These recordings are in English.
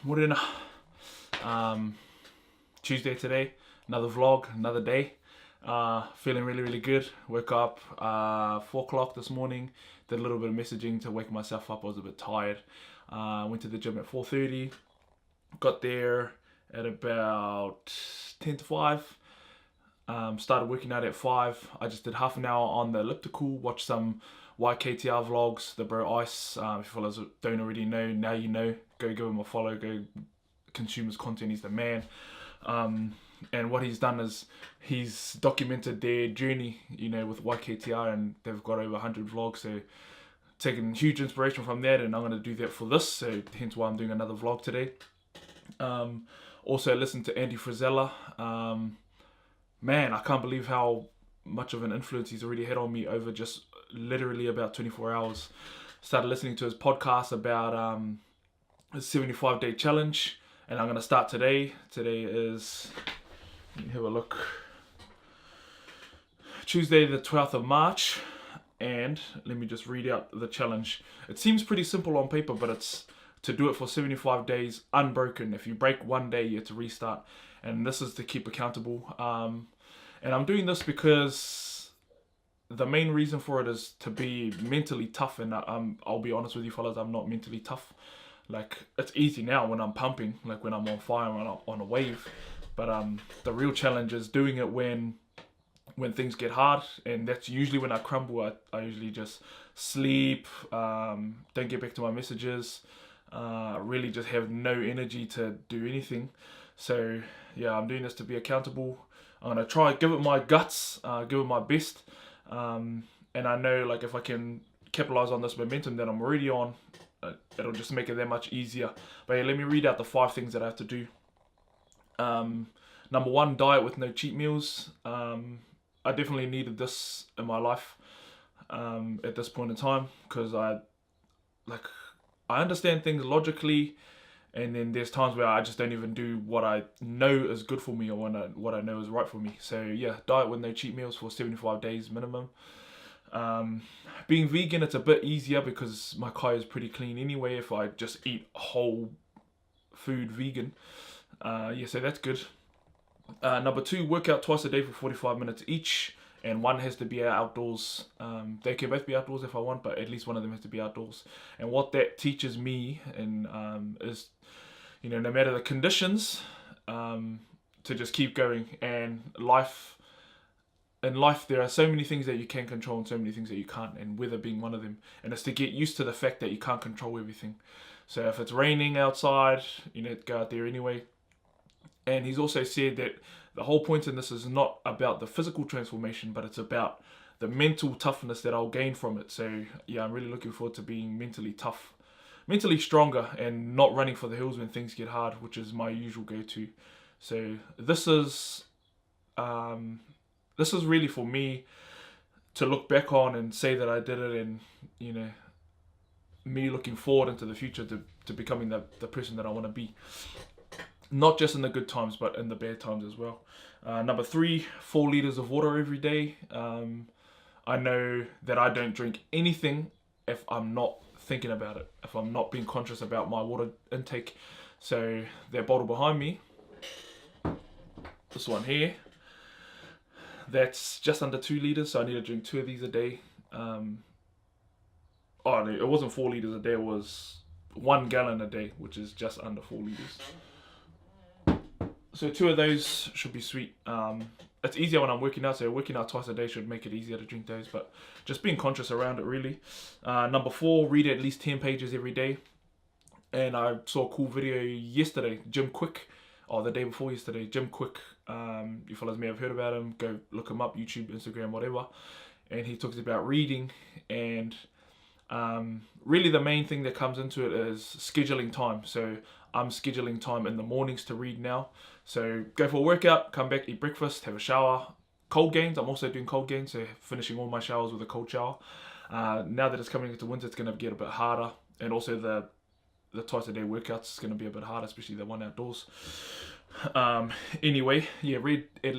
Morena. Tuesday today, another vlog, another day. Feeling really good. Woke up 4 o'clock this morning, did a little bit of messaging to wake myself up. I was a bit tired. Went to the gym at 4:30, got there at about 10 to 5. Started working out at 5. I just did half an hour on the elliptical, watched some YKTR vlogs, the bro Ice. If you fellas don't already know, now you know. Go give him a follow, go consume his content, he's the man. And what he's done is he's documented their journey, with YKTR, and they've got over 100 vlogs, so taking huge inspiration from that, and I'm going to do that for this, so hence why I'm doing another vlog today. Also listen to Andy Frizella. Man, I can't believe how much of an influence he's already had on me over just literally about 24 hours. Started listening to his podcast about his 75-day challenge, and I'm going to start today. Today is, let me have a look, Tuesday the 12th of March, and let me just read out the challenge. It seems pretty simple on paper, but it's to do it for 75 days unbroken. If you break one day, you have to restart, and this is to keep accountable. And I'm doing this because the main reason for it is to be mentally tough, and I'll be honest with you fellas, I'm not mentally tough. Like, it's easy now when I'm pumping, like when I'm on fire, when I'm on a wave, but the real challenge is doing it when things get hard, and that's usually when I crumble. I usually just sleep, don't get back to my messages, really just have no energy to do anything. So yeah, I'm doing this to be accountable. I'm going to try, give it my guts, give it my best, and I know, like, if I can capitalize on this momentum that I'm already on, it'll just make it that much easier. But yeah, let me read out the 5 things that I have to do. Number 1, diet with no cheat meals. I definitely needed this in my life at this point in time, because I understand things logically, and then there's times where I just don't even do what I know is good for me, or what I know is right for me. So yeah, diet with no cheat meals for 75 days minimum. Being vegan, it's a bit easier because my car is pretty clean anyway if I just eat whole food vegan. Yeah, so that's good. Number 2, work out twice a day for 45 minutes each, and one has to be outdoors. They can both be outdoors if I want, but at least one of them has to be outdoors. And what that teaches me is, no matter the conditions, to just keep going. And in life, there are so many things that you can control and so many things that you can't, and weather being one of them. And it's to get used to the fact that you can't control everything. So if it's raining outside, go out there anyway. And he's also said that the whole point in this is not about the physical transformation, but it's about the mental toughness that I'll gain from it. So yeah, I'm really looking forward to being mentally tough, mentally stronger, and not running for the hills when things get hard, which is my usual go-to. So this is really for me to look back on and say that I did it, and me looking forward into the future to becoming the person that I want to be. Not just in the good times, but in the bad times as well. Number 3, 4 liters of water every day. I know that I don't drink anything if I'm not thinking about it, if I'm not being conscious about my water intake. So that bottle behind me, this one here, that's just under 2 liters, so I need to drink 2 of these a day. Oh no, it wasn't 4 liters a day, it was 1 gallon a day, which is just under 4 liters. So 2 of those should be sweet. It's easier when I'm working out, so working out twice a day should make it easier to drink those, but just being conscious around it, really. Number 4, read at least 10 pages every day. And I saw a cool video yesterday, Jim Quick, or the day before yesterday, Jim Quick. You fellas may have heard about him, go look him up, YouTube, Instagram, whatever. And he talks about reading, and really the main thing that comes into it is scheduling time. So I'm scheduling time in the mornings to read now. So go for a workout, come back, eat breakfast, have a shower. Cold gains, I'm also doing cold gains, so finishing all my showers with a cold shower. Now that it's coming into winter, it's going to get a bit harder, and also the twice a day workouts is going to be a bit harder, especially the one outdoors. Anyway, yeah, read at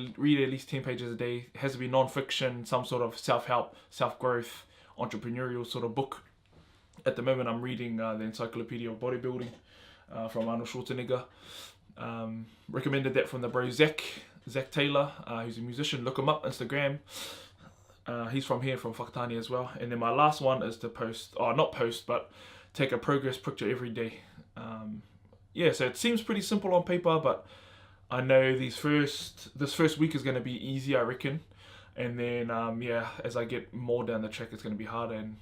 least 10 pages a day. It has to be non-fiction, some sort of self-help, self-growth, entrepreneurial sort of book. At the moment, I'm reading the Encyclopedia of Bodybuilding. from Arnold Schwarzenegger. Recommended that from the bro Zach Taylor, who's a musician. Look him up, Instagram. He's from here, from Whakatane as well. And then my last one is to but take a progress picture every day. Yeah, so it seems pretty simple on paper, but I know this first week is going to be easy, I reckon. And then, yeah, as I get more down the track, it's going to be harder. And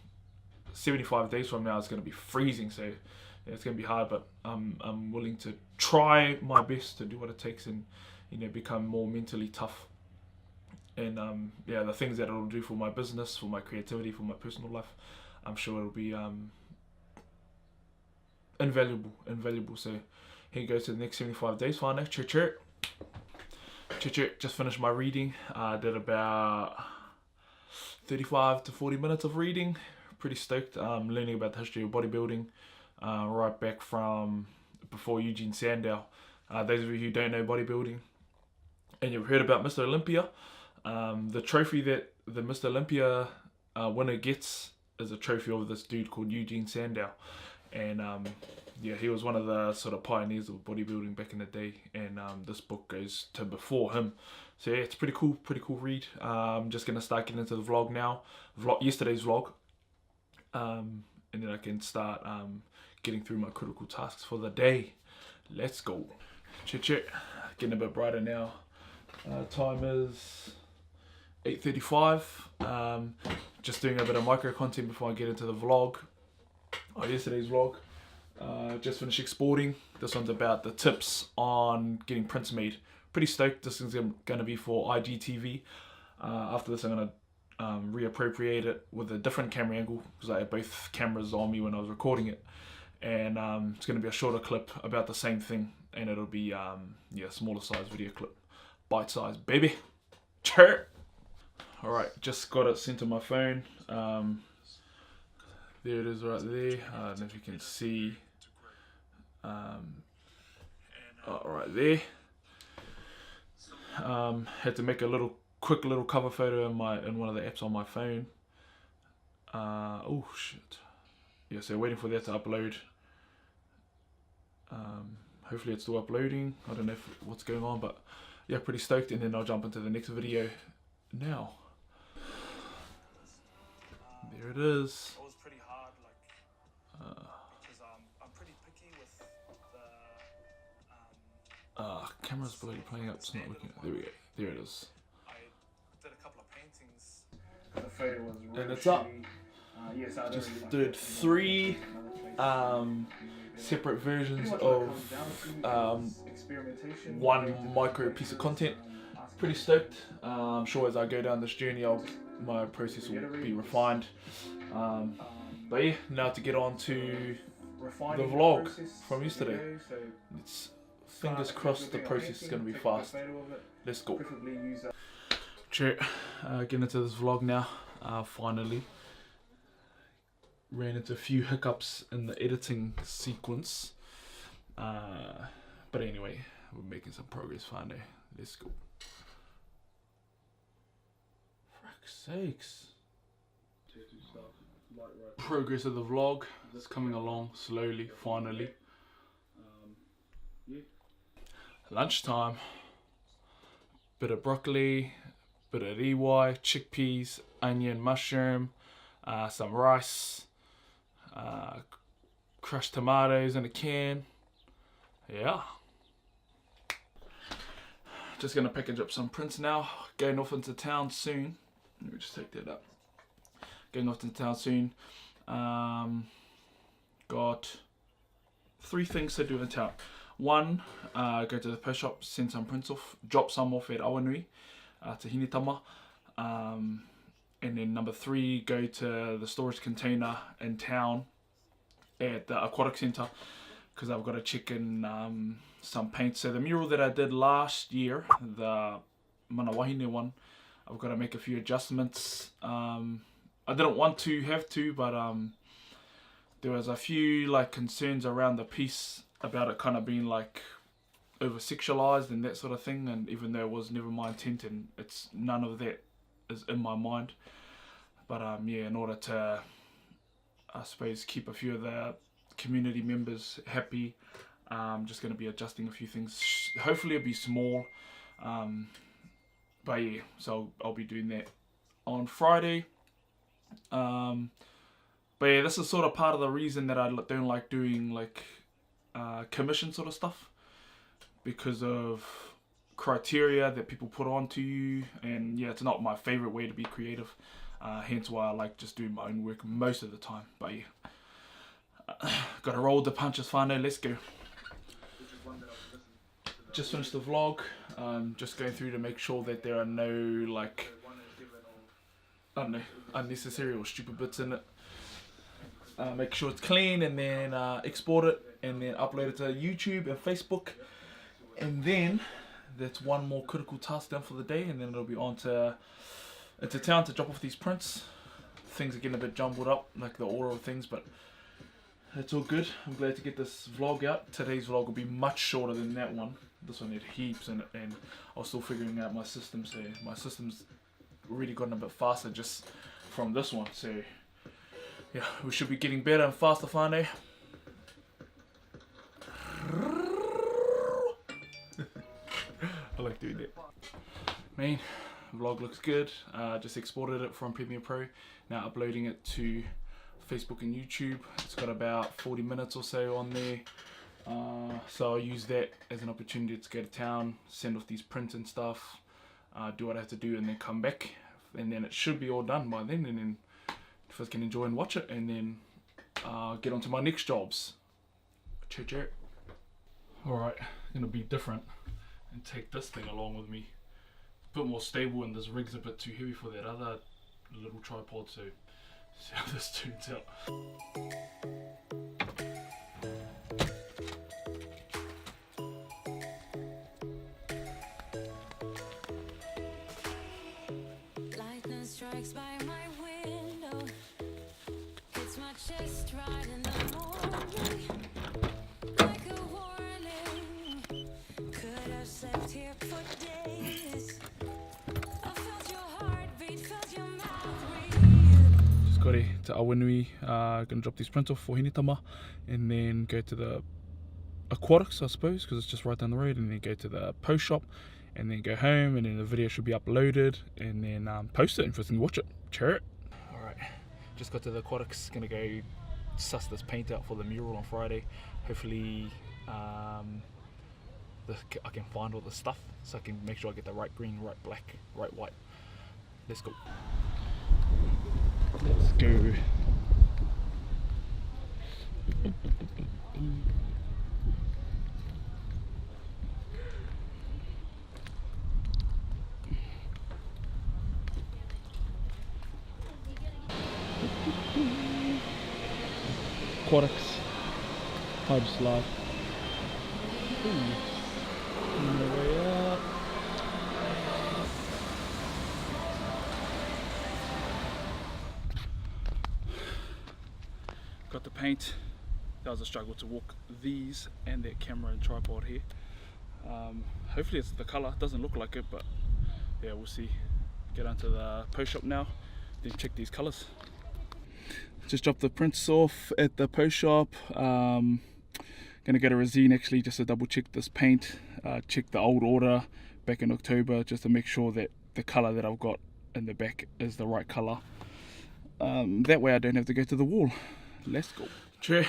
75 days from now, it's going to be freezing. So yeah, it's going to be hard, but I'm willing to try my best to do what it takes and, you know, become more mentally tough. And yeah, the things that it'll do for my business, for my creativity, for my personal life, I'm sure it'll be invaluable. So here goes to the next 75 days. Whānau, chir. Just finished my reading. I did about 35 to 40 minutes of reading. Pretty stoked. Learning about the history of bodybuilding, right back from before Eugene Sandow. Those of you who don't know bodybuilding and you've heard about Mr. Olympia, the trophy that the Mr. Olympia winner gets is a trophy of this dude called Eugene Sandow. And yeah, he was one of the sort of pioneers of bodybuilding back in the day. And this book goes to before him. So yeah, it's pretty cool read. I'm just going to start getting into the vlog now. Yesterday's vlog. And then I can start getting through my critical tasks for the day. Let's go. Chit. Getting a bit brighter now. Time is 8:35. Just doing a bit of micro content before I get into the vlog. Yesterday's vlog. Just finished exporting. This one's about the tips on getting prints made. Pretty stoked. This is going to be for IGTV. After this, I'm going to reappropriate it with a different camera angle because I had both cameras on me when I was recording it. And it's going to be a shorter clip about the same thing. And it'll be, yeah, smaller size video clip. Bite size, baby. Chirp. Alright, just got it sent to my phone. There it is right there. I don't know if you can see. Right there. Had to make a quick little cover photo in one of the apps on my phone. Oh shit. Yeah, so waiting for that to upload. Hopefully it's still uploading. I don't know what's going on, but yeah, pretty stoked. And then I'll jump into the next video now. There it is. It was pretty hard, because I'm pretty picky with the camera's bloody playing up. It's not looking. There we go. There it is. I did a couple of paintings. The photo was really and it's up. Yes, I just did 3 separate versions of one micro piece of content. Pretty stoked. I'm sure as I go down this journey, my process will be refined. But yeah, now to get on to the vlog from yesterday. It's fingers crossed the process is going to be fast. Let's go. Check. Getting into this vlog now. Finally. Ran into a few hiccups in the editing sequence. But anyway, we're making some progress finally. Let's go. Frack's sakes. Progress of the vlog. It's coming along slowly, finally. Lunchtime. Bit of broccoli, bit of riwai, chickpeas, onion, mushroom, some rice, crushed tomatoes in a can. Yeah. Just gonna package up some prints now. Going off into town soon. Let me just take that up. Going off into town soon. Got 3 things to do in town. 1, go to the post shop, send some prints off, drop some off at Haunui, to Hinitama. And then number 3, go to the storage container in town at the aquatic centre because I've got to check in some paint. So the mural that I did last year, the Manawahine one, I've got to make a few adjustments. I didn't want to have to, but there was a few like concerns around the piece about it kind of being like over sexualized and that sort of thing, and even though it was never my intent and it's none of that is in my mind, but yeah, in order to I suppose keep a few of the community members happy, Just going to be adjusting a few things. Hopefully it'll be small. But yeah, so I'll be doing that on Friday. But yeah, this is sort of part of the reason that I don't like doing like commission sort of stuff, because of criteria that people put onto you, and yeah, it's not my favorite way to be creative. Hence why I like just doing my own work most of the time. But yeah, gotta roll the punches, whānau, let's go. Just finished the vlog. Just going through to make sure that there are no like, I don't know, unnecessary or stupid bits in it. Make sure it's clean, and then export it, and then upload it to YouTube and Facebook. And then that's one more critical task done for the day, and then it'll be on to into town to drop off these prints. Things are getting a bit jumbled up, like the order of things, but it's all good. I'm glad to get this vlog out. Today's vlog will be much shorter than that one. This one had heaps in it, and I was still figuring out my system, so my system's already gotten a bit faster just from this one. So yeah, we should be getting better and faster, whānau. I like doing that. Man, vlog looks good. Just exported it from Premiere Pro. Now uploading it to Facebook and YouTube. It's got about 40 minutes or so on there. So I'll use that as an opportunity to go to town, send off these prints and stuff, do what I have to do, and then come back. And then it should be all done by then, and then if I can enjoy and watch it, and then get on to my next jobs. Cheer. Alright, gonna be different and take this thing along with me. A bit more stable, and this rig's a bit too heavy for that other little tripod, so see how this turns out. Lightning strikes by my window. It's my chest right in the morning. Like a warning. Could have slept here for days. I felt your heartbeat, felt your mouth breathe. Just got to Haunui, gonna drop these prints off for Hinitama, and then go to the aquatics, I suppose, because it's just right down the road, and then go to the post shop, and then go home, and then the video should be uploaded, and then post it, and first thing watch it. Cheer it. Alright, just got to the aquatics, gonna go suss this paint out for the mural on Friday. Hopefully I can find all the stuff, so I can make sure I get the right green, right black, right white. Let's go. Let's go. Aquatics, hard slide. On the way up. Got the paint. That was a struggle to walk these and that camera and tripod here. Hopefully it's the colour. Doesn't look like it, but yeah, we'll see. Get onto the post shop now, then check these colours. Just dropped the prints off at the post shop. Gonna get a resin actually just to double check this paint. Check the old order back in October just to make sure that the colour that I've got in the back is the right colour. That way I don't have to go to the wall. Let's go. True,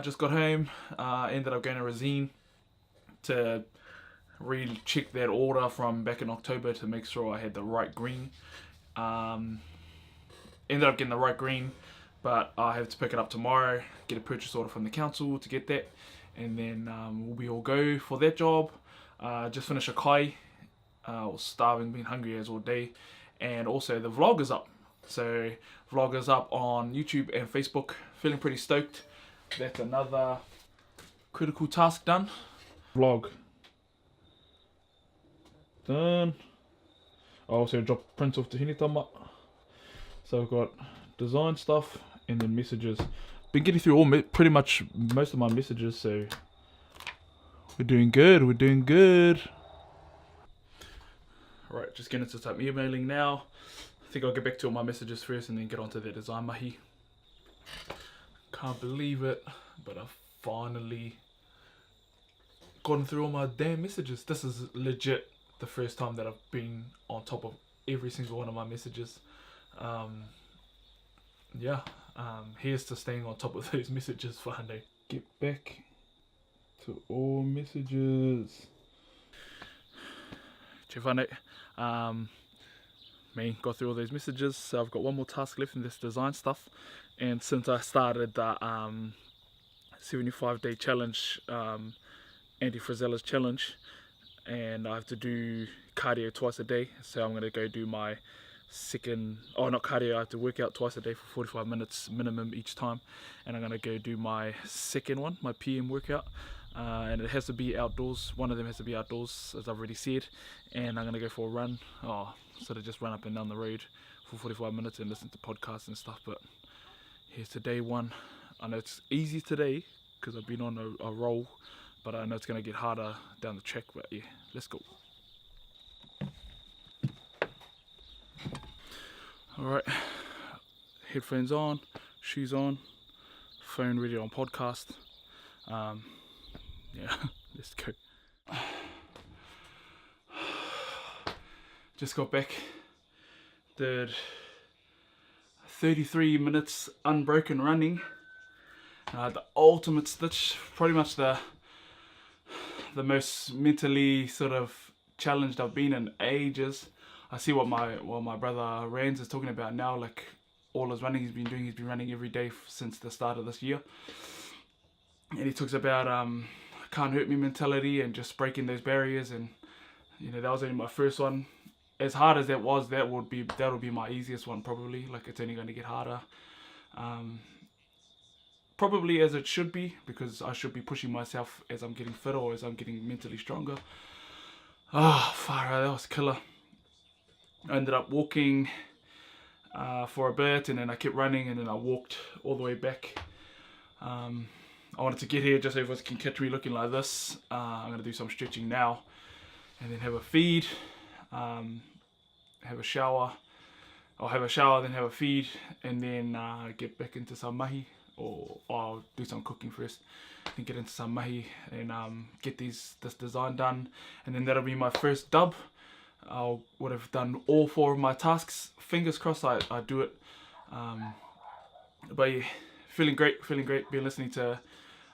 just got home, ended up going to resin to recheck that order from back in October to make sure I had the right green. Ended up getting the right green, but I have to pick it up tomorrow, get a purchase order from the council to get that, and then we'll be all go for that job. Just finished a kai, was starving, been hungry as all day, and also the vlog is up. So vlog is up on YouTube and Facebook. Feeling pretty stoked. That's another critical task done. Vlog done. I also dropped prints off to Hinitama. So I've got design stuff and then messages. Been getting through pretty much most of my messages, so we're doing good. We're doing good. Alright, just getting into type emailing now. I think I'll get back to all my messages first and then get onto the design mahi. Can't believe it, but I finally gotten through all my damn messages. This is legit the first time that I've been on top of every single one of my messages. Here's to staying on top of those messages for Haunui. Get back to all messages. Che whānau. Got through all those messages, so I've got one more task left in this design stuff. And since I started the 75-day challenge, Andy Frizella's challenge, and I have to do cardio twice a day, so I'm going to go do my second, not cardio, I have to work out twice a day for 45 minutes minimum each time, and I'm going to go do my second one, my PM workout, and it has to be outdoors. One of them has to be outdoors, as I've already said, and I'm going to go for a run, sort of just run up and down the road for 45 minutes and listen to podcasts and stuff. But here's to day one. I know it's easy today because I've been on a roll, but I know it's going to get harder down the track. But yeah, let's go. Alright, headphones on, shoes on, phone ready on podcast. Let's go. Just got back, did 33 minutes unbroken running. The ultimate stitch, pretty much the most mentally sort of challenged I've been in ages. I see what my brother Rands is talking about now, like all his running he's been doing. He's been running every day since the start of this year, and he talks about can't hurt me mentality and just breaking those barriers. And that was only my first one. As hard as that was, that'll be my easiest one probably. Like, it's only going to get harder. Probably as it should be, because I should be pushing myself as I'm getting fitter or as I'm getting mentally stronger. Far out, that was killer. I ended up walking for a bit, and then I kept running, and then I walked all the way back. I wanted to get here just so everyone can catch me looking like this. I'm going to do some stretching now, and then have a feed, have a shower. I'll have a shower, then have a feed, and then get back into some mahi, or I'll do some cooking first, then get into some mahi, and get this design done, and then that'll be my first dub. I would have done all 4 of my tasks. Fingers crossed I do it. But yeah, feeling great. Been listening to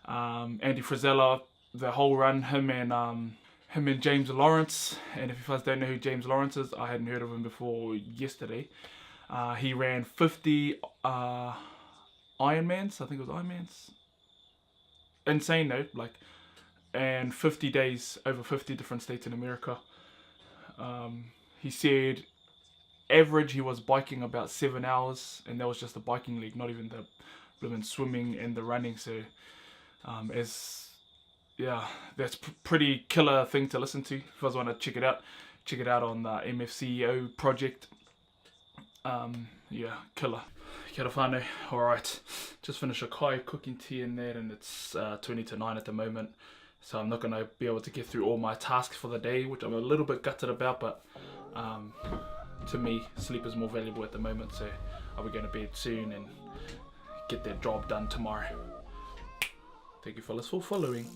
Andy Frizella the whole run, him and James Lawrence. And if you guys don't know who James Lawrence is, I hadn't heard of him before yesterday. He ran 50 Ironmans, I think it was Ironmans. Insane though, and 50 days over 50 different states in America. He said average he was biking about 7 hours, and that was just the biking league, not even the blooming swimming and the running. So that's pretty killer thing to listen to. If you guys want to check it out on the MFCEO project. Killer. Kia ora whānau. Alright, just finished a kai cooking tea in there, and it's 20 to 9 at the moment. So I'm not going to be able to get through all my tasks for the day, which I'm a little bit gutted about, but to me, sleep is more valuable at the moment, so I'll be going to bed soon and get that job done tomorrow. Thank you fellas for following.